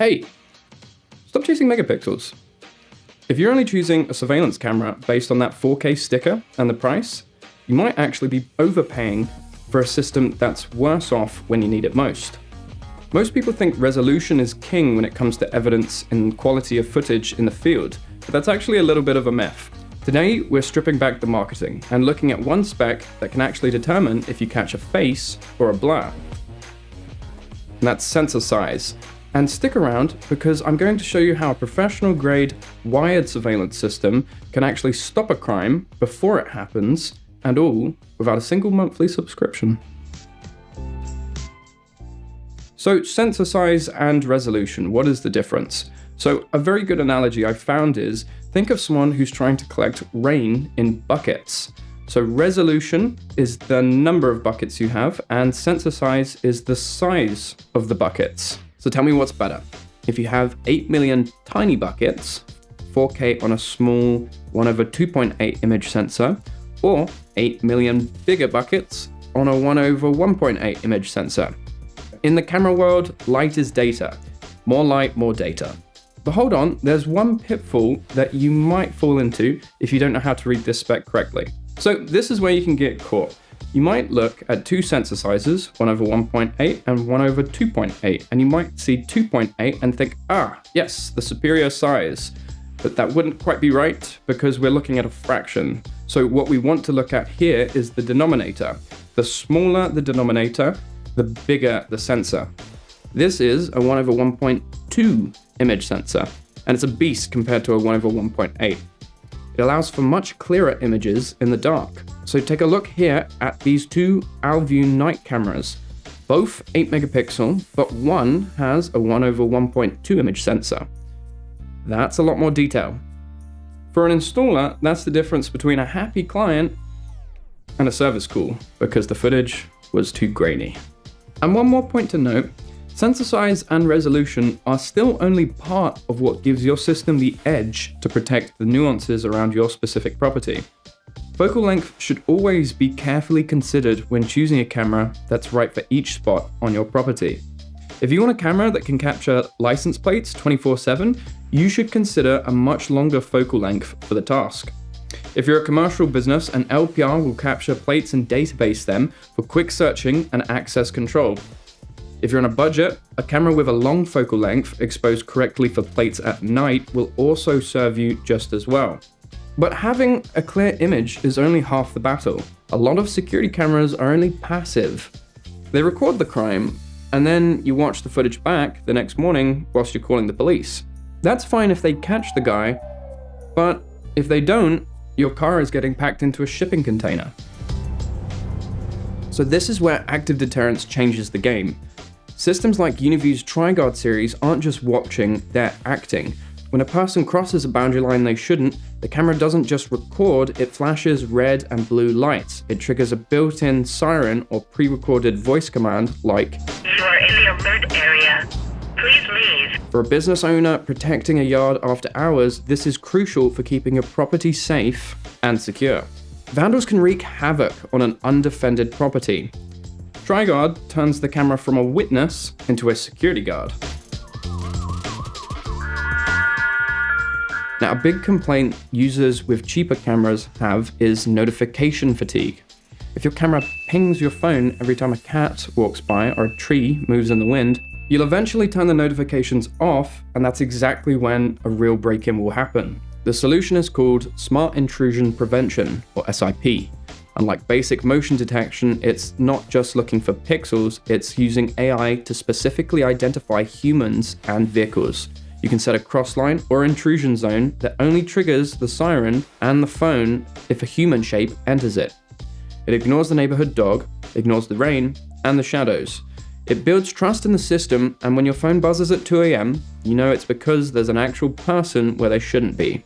Hey, stop chasing megapixels. If you're only choosing a surveillance camera based on that 4K sticker and the price, you might actually be overpaying for a system that's worse off when you need it most. Most people think resolution is king when it comes to evidence and quality of footage in the field, but that's actually a little bit of a myth. Today, we're stripping back the marketing and looking at one spec that can actually determine if you catch a face or a blur. And that's sensor size. And stick around because I'm going to show you how a professional grade wired surveillance system can actually stop a crime before it happens, and all without a single monthly subscription. So sensor size and resolution, what is the difference? So a very good analogy I've found is, think of someone who's trying to collect rain in buckets. So resolution is the number of buckets you have, and sensor size is the size of the buckets. So tell me what's better. If you have 8 million tiny buckets, 4K on a small 1/2.8 image sensor, or 8 million bigger buckets on a 1/1.8 image sensor. In the camera world, light is data. More light, more data. But hold on, there's one pitfall that you might fall into if you don't know how to read this spec correctly. So this is where you can get caught. You might look at two sensor sizes, 1/1.8 and 1/2.8, and you might see 2.8 and think, yes, the superior size. But that wouldn't quite be right because we're looking at a fraction. So what we want to look at here is the denominator. The smaller the denominator, the bigger the sensor. This is a 1/1.2 image sensor, and it's a beast compared to a 1/1.8. It allows for much clearer images in the dark. So take a look here at these two Alview night cameras. Both 8 megapixel, but one has a 1/1.2 image sensor. That's a lot more detail. For an installer, that's the difference between a happy client and a service call, because the footage was too grainy. And one more point to note, sensor size and resolution are still only part of what gives your system the edge to protect the nuances around your specific property. Focal length should always be carefully considered when choosing a camera that's right for each spot on your property. If you want a camera that can capture license plates 24/7, you should consider a much longer focal length for the task. If you're a commercial business, an LPR will capture plates and database them for quick searching and access control. If you're on a budget, a camera with a long focal length exposed correctly for plates at night will also serve you just as well. But having a clear image is only half the battle. A lot of security cameras are only passive. They record the crime, and then you watch the footage back the next morning whilst you're calling the police. That's fine if they catch the guy, but if they don't, your car is getting packed into a shipping container. So this is where active deterrence changes the game. Systems like Uniview's TriGuard series aren't just watching, they're acting. When a person crosses a boundary line they shouldn't, the camera doesn't just record, it flashes red and blue lights. It triggers a built-in siren or pre-recorded voice command like, "You are in the alert area. Please leave." For a business owner protecting a yard after hours, this is crucial for keeping your property safe and secure. Vandals can wreak havoc on an undefended property. TriGuard turns the camera from a witness into a security guard. Now, a big complaint users with cheaper cameras have is notification fatigue. If your camera pings your phone every time a cat walks by or a tree moves in the wind, you'll eventually turn the notifications off, and that's exactly when a real break-in will happen. The solution is called Smart Intrusion Prevention, or SIP. Unlike basic motion detection, it's not just looking for pixels, it's using AI to specifically identify humans and vehicles. You can set a crossline or intrusion zone that only triggers the siren and the phone if a human shape enters it. It ignores the neighborhood dog, ignores the rain, and the shadows. It builds trust in the system, and when your phone buzzes at 2 a.m., you know it's because there's an actual person where they shouldn't be.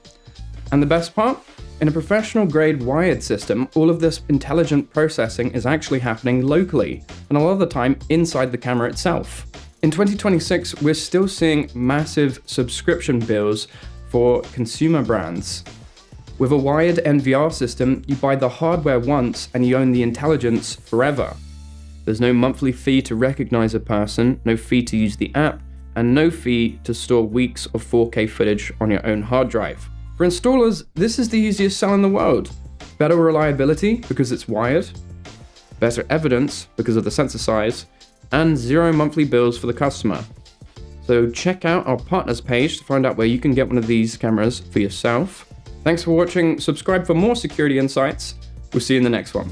And the best part? In a professional grade wired system, all of this intelligent processing is actually happening locally, and a lot of the time inside the camera itself. In 2026, we're still seeing massive subscription bills for consumer brands. With a wired NVR system, you buy the hardware once and you own the intelligence forever. There's no monthly fee to recognize a person, no fee to use the app, and no fee to store weeks of 4K footage on your own hard drive. For installers, this is the easiest sell in the world. Better reliability because it's wired, better evidence because of the sensor size, and 0 monthly bills for the customer. So check out our partners page to find out where you can get one of these cameras for yourself. Thanks for watching. Subscribe for more security insights. We'll see you in the next one.